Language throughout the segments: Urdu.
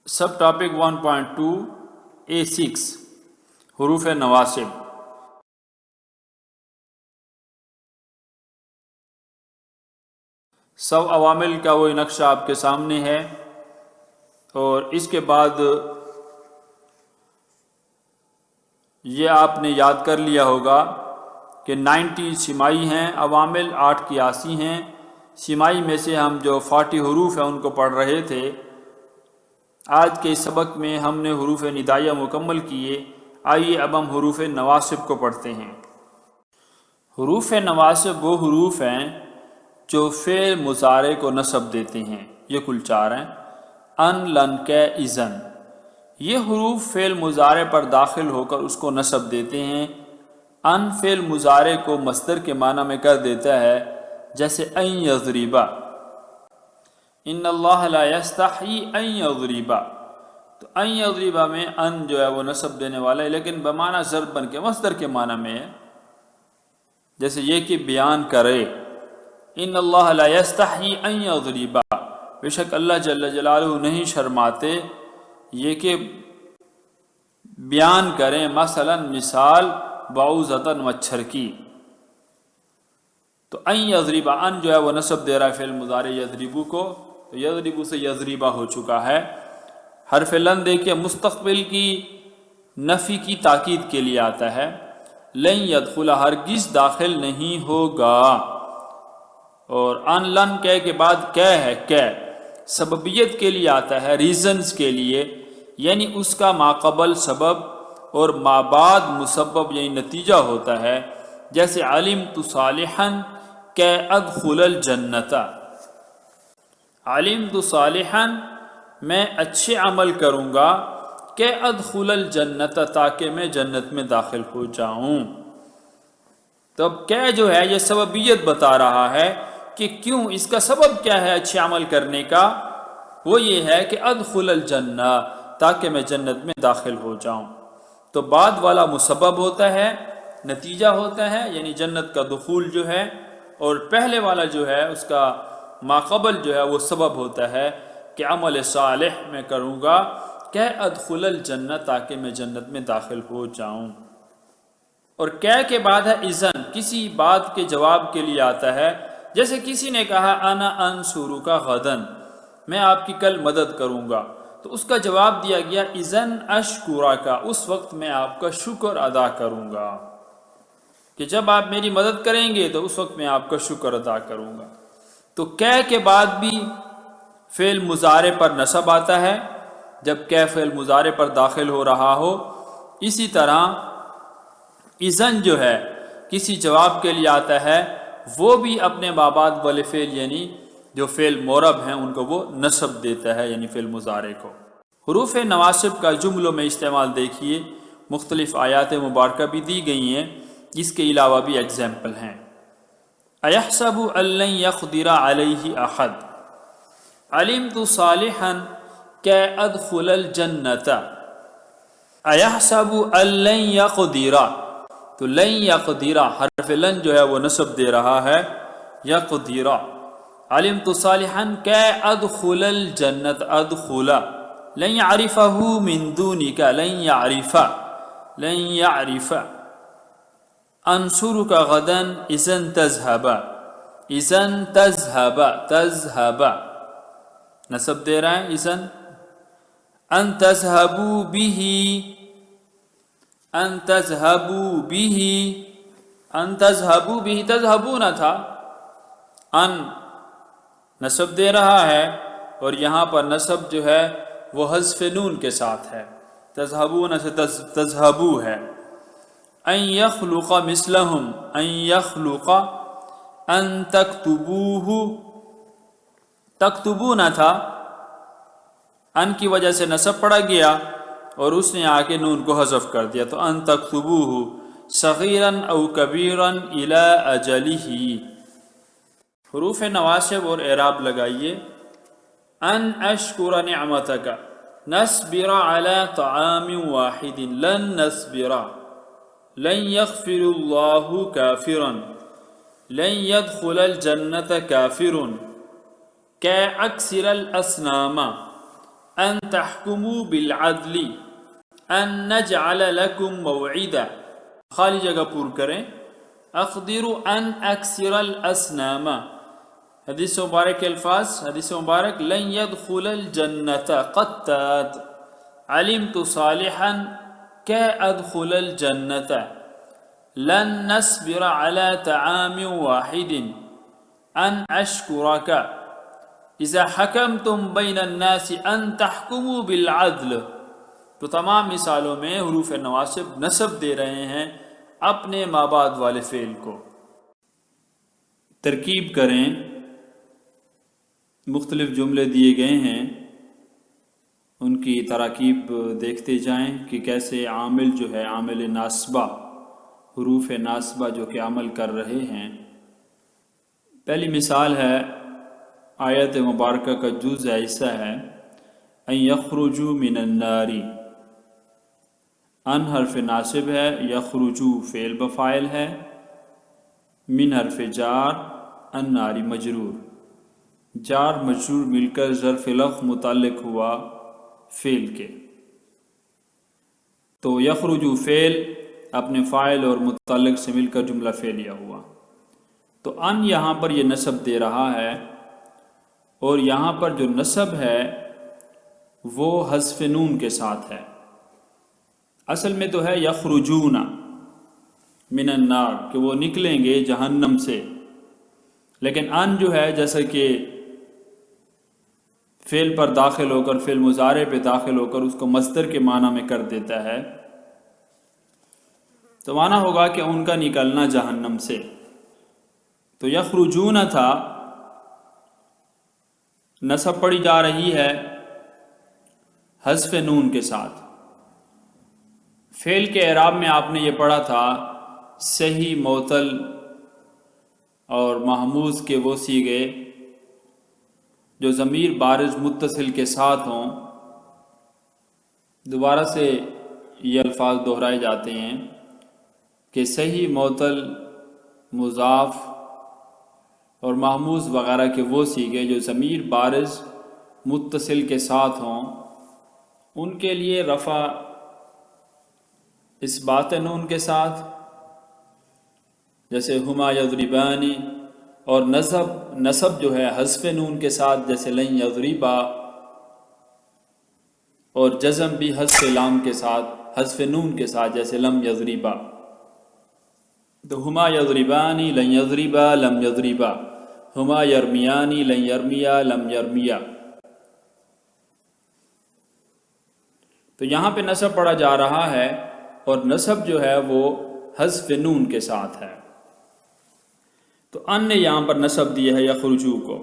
سب ٹاپک 1.2 A6 حروف نواسب۔ سب عوامل کا وہی نقشہ آپ کے سامنے ہے، اور اس کے بعد یہ آپ نے یاد کر لیا ہوگا کہ 90 شمائی ہیں عوامل، 8 قیاسی ہیں۔ شمائی میں سے ہم جو 40 حروف ہیں ان کو پڑھ رہے تھے۔ آج کے اس سبق میں ہم نے حروف ندائیہ مکمل کیے۔ آئیے اب ہم حروف نواسب کو پڑھتے ہیں۔ حروف نواسب وہ حروف ہیں جو فعل مضارع کو نصب دیتے ہیں۔ یہ کل 4 ہیں: ان، لن، کے، اذن۔ یہ حروف فعل مضارع پر داخل ہو کر اس کو نصب دیتے ہیں۔ ان فعل مضارع کو مصدر کے معنی میں کر دیتا ہے، جیسے ان یضربا، ان اللہ لا یستحیی ان یضربا۔ تو ان یضربا میں ان جو ہے وہ نصب دینے والا ہے، لیکن بمعنی ضرب بن کے مصدر کے معنی میں ہے، جیسے یہ کہ بیان کرے، ان اللہ لا یستحیی ان یضربا، بے شک اللہ جل جلالہ نہیں شرماتے یہ کہ بیان کریں مثلا مثال بعوضۃ مچھر کی۔ تو ان یضربا، ان جو ہے وہ نصب دے رہا ہے فعل مضارع یضربو کو، تو یضربو سے یضربا ہو چکا ہے۔ حرف لن دیکھیے مستقبل کی نفی کی تاکید کے لیے آتا ہے۔ لن یدخل، ہرگز داخل نہیں ہوگا۔ اور ان لن کے بعد کہ ہے، کہ سببیت کے لیے آتا ہے، ریزنز کے لیے، یعنی اس کا ماقبل سبب اور مابعد مسبب یعنی نتیجہ ہوتا ہے۔ جیسے علمت صالحا کہ ادخل الجنت، علمت صالحا میں اچھے عمل کروں گا، کہ ادخل الجنت تاکہ میں جنت میں داخل ہو جاؤں۔ تو اب کہ جو ہے یہ سببیت بتا رہا ہے کہ کیوں، اس کا سبب کیا ہے اچھے عمل کرنے کا، وہ یہ ہے کہ ادخل الجنہ، تاکہ میں جنت میں داخل ہو جاؤں۔ تو بعد والا مسبب ہوتا ہے، نتیجہ ہوتا ہے، یعنی جنت کا دخول جو ہے، اور پہلے والا جو ہے اس کا ماقبل جو ہے وہ سبب ہوتا ہے کہ عمل صالح میں کروں گا، کہ ادخل الجنہ، تاکہ میں جنت میں داخل ہو جاؤں۔ اور کہ کے بعد ہے اذن، کسی بات کے جواب کے لیے آتا ہے۔ جیسے کسی نے کہا انا انصرک غداً، میں آپ کی کل مدد کروں گا، تو اس کا جواب دیا گیا اذن اشکرک، اس وقت میں آپ کا شکر ادا کروں گا، کہ جب آپ میری مدد کریں گے تو اس وقت میں آپ کا شکر ادا کروں گا۔ تو کہ کے بعد بھی فعل مضارع پر نصب آتا ہے جب کہ فعل مضارع پر داخل ہو رہا ہو۔ اسی طرح اذن جو ہے کسی جواب کے لیے آتا ہے، وہ بھی اپنے مابعد والے فعل یعنی جو فعل معرب ہیں ان کو وہ نصب دیتا ہے، یعنی فعل مضارع کو۔ حروف نواسب کا جملوں میں استعمال دیکھیے، مختلف آیات مبارکہ بھی دی گئی ہیں، اس کے علاوہ بھی ایگزامپل ہیں۔ ایحسب ان لن یقدر علیہ احد، علمت صالحا کہ ادخل الجنۃ، ایحسب ان لن یقدر، تو لن یقدر حرف لن جو ہے وہ نصب دے رہا ہے یقدر، علمت صالحا کہ ادخل الجنۃ، ادخل، لن یعرفہ من دونک، لن یعرف، لن یعرف، انصرک غدا اذن تذهب، اذن تذهب، تذهب نصب دے رہا ہے اذن۔ ان تذهبوا به، ان تذهبوا به، ان تذهبوا به، تذهبون تھا، ان نصب دے رہا ہے، اور یہاں پر نصب جو ہے وہ حذف نون کے ساتھ ہے، تذهبون سے تذهبوا ہے۔ ان یخلق مثلہم، ان یخلق، ان تکتبوہ، تکتبون تھا، ان کی وجہ سے نصب پڑا گیا اور اس نے آ کے نون کو حذف کر دیا، تو ان تکتبوہ صغیرا او کبیرا الی اجلہ۔ حروف نواسب اور اعراب لگائیے۔ ان اشکر نعمتک، نصبر علی طعام واحد، لن نصبر، لن یغفر اللہ کافرا، لن يدخل الجنة کافر، کہ اکثر الاسنام، ان تحکموا بالعدل ان نجعل لکم موعدا، خالی جگہ پور کریں، اقدر ان اکسر الاسنام، حدیث مبارک کے الفاظ، حدیث مبارک لن يدخل الجنت قطات علمت صالحا کہ ادخل الجنت لن نصبر على طعام واحد ان اشکرک اذا حکمتم بین الناس ان تحکموا بالعدل۔ تو تمام مثالوں میں حروف نواصب نسب دے رہے ہیں اپنے ما بعد والے فعل کو۔ ترکیب کریں، مختلف جملے دیے گئے ہیں، ان کی تراکیب دیکھتے جائیں کہ کیسے عامل جو ہے، عامل ناصبہ، حروف ناصبہ جو کہ عمل کر رہے ہیں۔ پہلی مثال ہے، آیت مبارکہ کا جزء ایسا ہے، ان یخرجوا من النار، ان حرف ناصب ہے، یخرجو فعل بفاعل ہے، من حرف جار، النار مجرور، جار مجرور مل کر ظرف لغو متعلق ہوا فعل کے۔ تو یخرجو فعل اپنے فاعل اور متعلق سے مل کر جملہ فعلیہ ہوا۔ تو ان یہاں پر یہ نصب دے رہا ہے، اور یہاں پر جو نصب ہے وہ حذف نون کے ساتھ ہے۔ اصل میں تو ہے یخرجون من النار، کہ وہ نکلیں گے جہنم سے، لیکن ان جو ہے جیسا کہ فعل پر داخل ہو کر، فعل مضارع پہ داخل ہو کر اس کو مصدر کے معنی میں کر دیتا ہے، تو معنی ہوگا کہ ان کا نکلنا جہنم سے۔ تو یخرجون تھا، نصب پڑی جا رہی ہے حذف نون کے ساتھ۔ فعل کے اعراب میں آپ نے یہ پڑھا تھا، صحیح معتل اور محموز کے وہ صیغے جو ضمیر بارز متصل کے ساتھ ہوں۔ دوبارہ سے یہ الفاظ دہرائے جاتے ہیں کہ صحیح معتل، مضاف اور محموز وغیرہ کے وہ صیغے جو ضمیر بارز متصل کے ساتھ ہوں، ان کے لیے رفع اس بات نون کے ساتھ، جیسے ہما یضربانی، اور نصب جو ہے حذف نون کے ساتھ، جیسے لن یضربا، اور جزم بھی حذف لام کے ساتھ، حذف نون کے ساتھ، جیسے لم یضربا۔ تو ہما یضربانی لن یضربا لم یضربا، ہما یرمیانی لن یرمیا لم یرمیا۔ تو یہاں پہ نصب پڑھا جا رہا ہے، اور نصب جو ہے وہ حذف نون کے ساتھ ہے۔ تو ان نے یہاں پر نصب دیا ہے یخرجو کو۔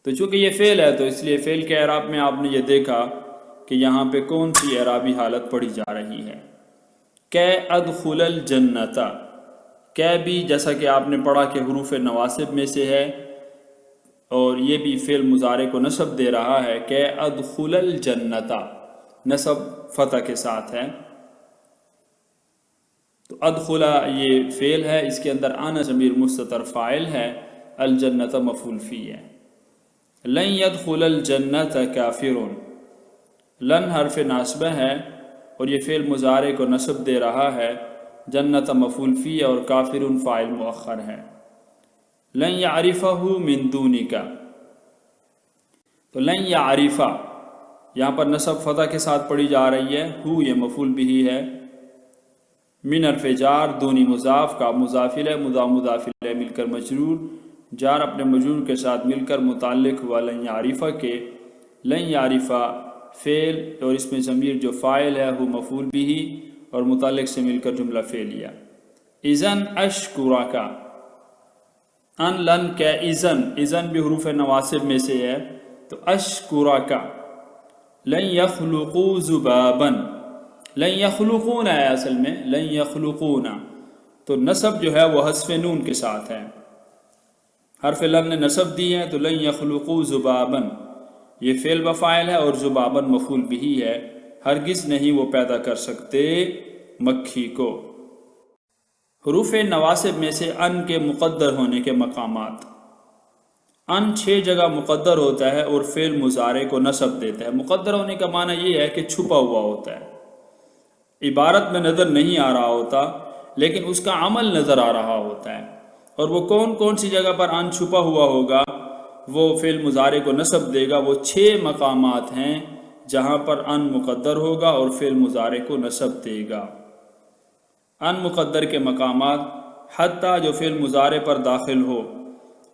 تو چونکہ یہ فعل ہے تو اس لیے فعل کے اعراب میں آپ نے یہ دیکھا کہ یہاں پہ کون سی اعرابی حالت پڑھی جا رہی ہے، کہ ادخل الجنت۔ کہ بھی جیسا کہ آپ نے پڑھا کہ حروف نواصب میں سے ہے، اور یہ بھی فعل مضارع کو نصب دے رہا ہے، کہ ادخل الجنت، نصب فتح کے ساتھ ہے۔ تو ادخلا یہ فعل ہے، اس کے اندر آنا ضمیر مستتر فاعل ہے، الجنت مفعول فی ہے۔ لن يدخل الجنت کافر، لن حرف ناصبہ ہے اور یہ فعل مضارع کو نصب دے رہا ہے، جنت مفعول فی اور کافر فاعل مؤخر ہے۔ لن یعرفہ من دونک، تو لن یعرفہ یہاں پر نصب فتح کے ساتھ پڑھی جا رہی ہے، ہو یہ مفعول بھی ہے، من حرف جار، دونی مضاف کا مضاف الیہ، مضاف الیہ مل کر مجرور، جار اپنے مجرور کے ساتھ مل کر متعلق ہوا لن یعرفہ کے۔ لن یعرفہ فعل اور اس میں ضمیر جو فاعل ہے وہ مفعول بھی، اور متعلق سے مل کر جملہ فعلیہ۔ اذن اشکرک، ان لن کے اذن بھی حروف نواصب میں سے ہے، تو اشکرک۔ لن یخلقوا ذبابا، لن یخلقون ہے اصل میں، لن یخلقون، تو نصب جو ہے وہ حذف نون کے ساتھ ہے، حرف لن نے نصب دی ہے، تو لن یخلقوا ذبابا یہ فعل بفاعل ہے، اور ذبابا مفعول بھی ہے، ہرگز نہیں وہ پیدا کر سکتے مکھی کو۔ حروف نواصب میں سے ان کے مقدر ہونے کے مقامات، ان 6 جگہ مقدر ہوتا ہے اور فعل مضارع کو نصب دیتا ہے۔ مقدر ہونے کا معنی یہ ہے کہ چھپا ہوا ہوتا ہے، عبارت میں نظر نہیں آ رہا ہوتا لیکن اس کا عمل نظر آ رہا ہوتا ہے۔ اور وہ کون کون سی جگہ پر ان چھپا ہوا ہوگا، وہ فعل مضارع کو نصب دے گا۔ وہ 6 مقامات ہیں جہاں پر ان مقدر ہوگا اور فعل مضارع کو نصب دے گا۔ ان مقدر کے مقامات: حتیٰ جو فعل مضارع پر داخل ہو،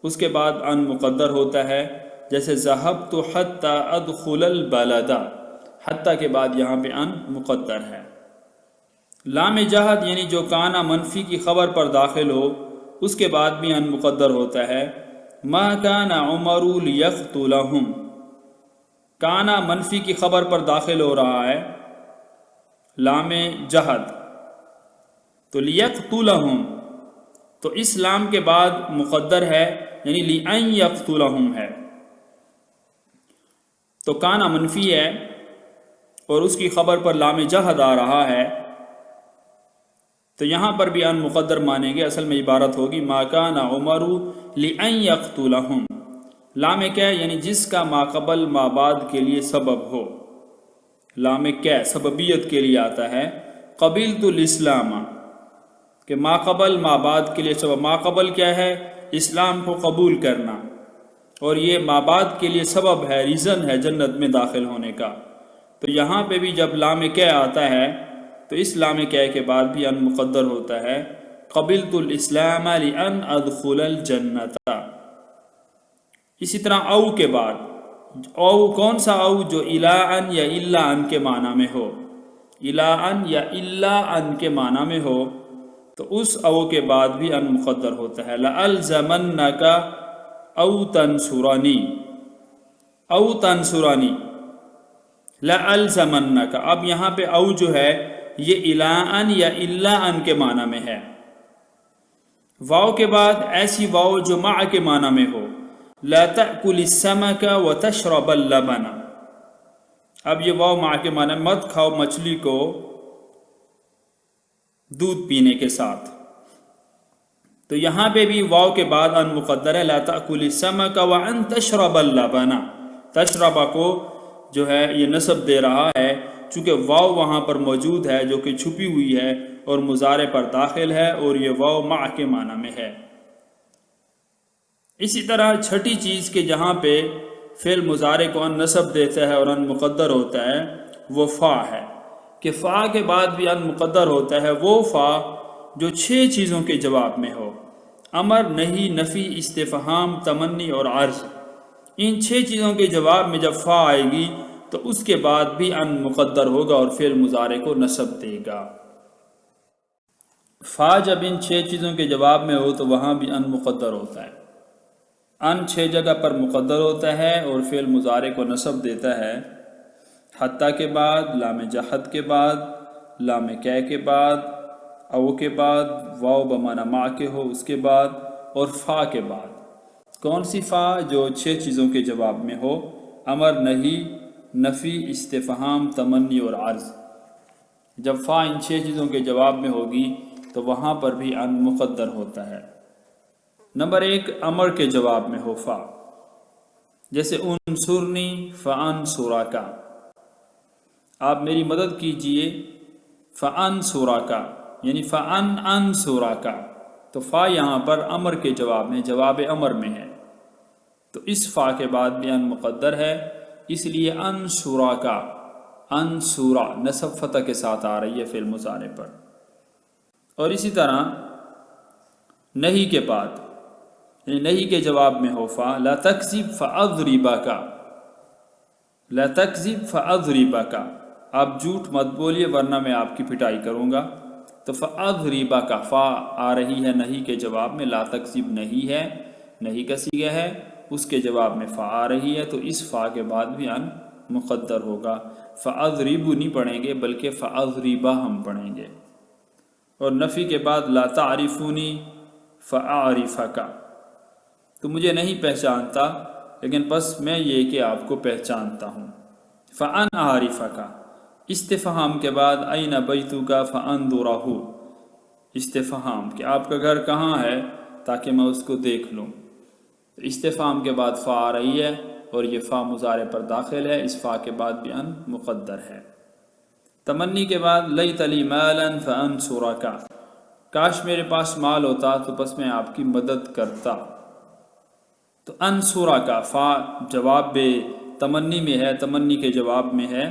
اس کے بعد ان مقدر ہوتا ہے، جیسے ذہبت حتیٰ ادخل البلد، حتیٰ کے بعد یہاں پہ ان مقدر ہے۔ لام جہد یعنی جو کانا منفی کی خبر پر داخل ہو، اس کے بعد بھی ان مقدر ہوتا ہے۔ ما کان عمر لیقتلہم، کانا منفی کی خبر پر داخل ہو رہا ہے، لام جہد، تو لیقتلہم، تو اس لام کے بعد مقدر ہے، یعنی لئن یقتلہم ہے، تو کانا منفی ہے اور اس کی خبر پر لام جہد آ رہا ہے، تو یہاں پر بھی ان مقدر مانیں گے۔ اصل میں عبارت ہوگی ما کان عمر لئن یقتلہم، لام کیا یعنی جس کا ما قبل ما بعد کے لیے سبب ہو، لام کیا سببیت کے لیے آتا ہے۔ قبلت الاسلام، کہ ما قبل ما بعد کے لیے سبب، ما قبل کیا ہے، اسلام کو قبول کرنا، اور یہ ما بعد کے لیے سبب ہے، ریزن ہے جنت میں داخل ہونے کا۔ تو یہاں پہ بھی جب لام کیا آتا ہے تو اس لام کیا کے بعد بھی ان مقدر ہوتا ہے۔ قبلت الاسلام لان ادخل الجنت۔ اسی طرح او کے بعد، او کون سا او؟ جو الا ان یا الا ان کے معنی میں ہو، الا ان یا الا ان کے معنی میں ہو، تو اس او کے بعد بھی ان مقدر ہوتا ہے۔ لألزمنک او تنصرنی، او تنصرنی، لألزمنک، اب یہاں پہ او جو ہے یہ الا ان یا الا ان کے معنی میں ہے۔ واو کے بعد ایسی واو جو مع کے معنی میں ہو، لا تأکل السمک وتشرب اللبن، اب یہ واو مع کے معنی، مت کھاؤ مچھلی کو دودھ پینے کے ساتھ، تو یہاں پہ بھی واو کے بعد ان مقدر ہے۔ لا تأکل السمک وان تشرب اللبن، تشرب کو جو ہے یہ نصب دے رہا ہے چونکہ واو وہاں پر موجود ہے جو کہ چھپی ہوئی ہے اور مضارع پر داخل ہے، اور یہ واو مع کے معنی میں ہے۔ اسی طرح چھٹی چیز کے جہاں پہ فعل مضارع کو ان نصب دیتا ہے اور ان مقدر ہوتا ہے، وہ فا ہے، کہ فا کے بعد بھی ان مقدر ہوتا ہے۔ وہ فا جو 6 چیزوں کے جواب میں ہو، امر، نہی، نفی، استفہام، تمنی اور عرض، ان 6 چیزوں کے جواب میں جب فا آئے گی تو اس کے بعد بھی ان مقدر ہوگا اور فعل مضارع کو نصب دے گا۔ فا جب ان 6 چیزوں کے جواب میں ہو تو وہاں بھی ان مقدر ہوتا ہے۔ ان 6 جگہ پر مقدر ہوتا ہے اور فعل مضارع کو نصب دیتا ہے، حتیٰ کے بعد، لام جہد کے بعد، لام کی کے بعد، او کے بعد، واو بمعنی مع کے ہو اس کے بعد، اور فا کے بعد۔ کون سی فا؟ جو 6 چیزوں کے جواب میں ہو، امر، نہی، نفی، استفہام، تمنی اور عرض۔ جب فا ان 6 چیزوں کے جواب میں ہوگی تو وہاں پر بھی ان مقدر ہوتا ہے۔ نمبر 1، امر کے جواب میں ہو فا، جیسے انصرنی فانصرک، آپ میری مدد کیجئے، فانصرک یعنی فانصرک، تو فا یہاں پر امر کے جواب میں، جواب امر میں ہے، تو اس فا کے بعد بھی ان مقدر ہے، اس لیے انصرک، انصرا نصب فتح کے ساتھ آ رہی ہے فعل مضارع پر۔ اور اسی طرح نہیں کے بعد، یعنی نہیں کے جواب میں ہو فا، لا تکذب فاضربک، لا تکذب فاضربک، آپ جھوٹ مت بولیے ورنہ میں آپ کی پٹائی کروں گا، تو فاضربک، فا آ رہی ہے نہیں کے جواب میں، لا تکذب نہیں ہے، نہیں کا صیغہ ہے، اس کے جواب میں فا آ رہی ہے، تو اس فا کے بعد بھی ان مقدر ہوگا۔ فاضرب نہیں پڑھیں گے بلکہ فاضربا ہم پڑھیں گے۔ اور نفی کے بعد لا تعرفونی فاعرفک، تو مجھے نہیں پہچانتا لیکن بس میں یہ کہ آپ کو پہچانتا ہوں۔ فان اعرفک، استفہام کے بعد این بیتک فانظرہ، استفہام کہ آپ کا گھر کہاں ہے تاکہ میں اس کو دیکھ لوں۔ تو استفہام کے بعد فا آ رہی ہے اور یہ فا مضارع پر داخل ہے، اس فا کے بعد بھی ان مقدر ہے۔ تمنی کے بعد لیت لی مالا فانصرک، کاش میرے پاس مال ہوتا تو بس میں آپ کی مدد کرتا۔ تو انصرک فا جواب بے تمنی میں ہے، تمنی کے جواب میں ہے،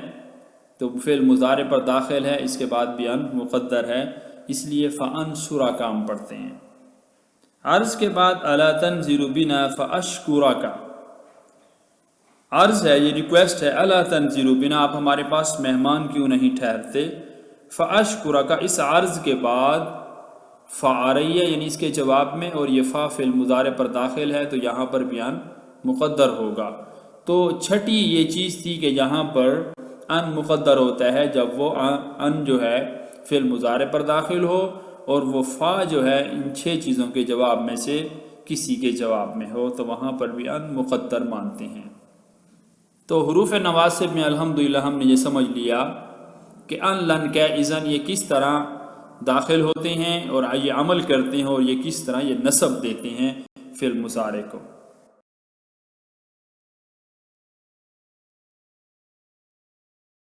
تو فعل مضارع پر داخل ہے، اس کے بعد بھی ان مقدر ہے، اس لیے فانصرک ہم پڑھتے ہیں۔ عرض کے بعد الا تنزل بنا فاشکرک، عرض ہے، یہ ریکویسٹ ہے، الا تنزل بنا، آپ ہمارے پاس مہمان کیوں نہیں ٹھہرتے؟ فاشکرک، اس عرض کے بعد فا آ رہی ہے یعنی اس کے جواب میں، اور یہ فا فعل مضارع پر داخل ہے تو یہاں پر بھی ان مقدر ہوگا۔ تو چھٹی یہ چیز تھی کہ یہاں پر ان مقدر ہوتا ہے جب وہ ان جو ہے فعل مضارع پر داخل ہو اور وہ فا جو ہے ان 6 چیزوں کے جواب میں سے کسی کے جواب میں ہو، تو وہاں پر بھی ان مقدر مانتے ہیں۔ تو حروف نواصب میں الحمدللہ ہم نے یہ سمجھ لیا کہ ان، لن، کی، اذن یہ کس طرح داخل ہوتے ہیں اور یہ عمل کرتے ہیں، اور یہ کس طرح یہ نصب دیتے ہیں فعل مضارع کو۔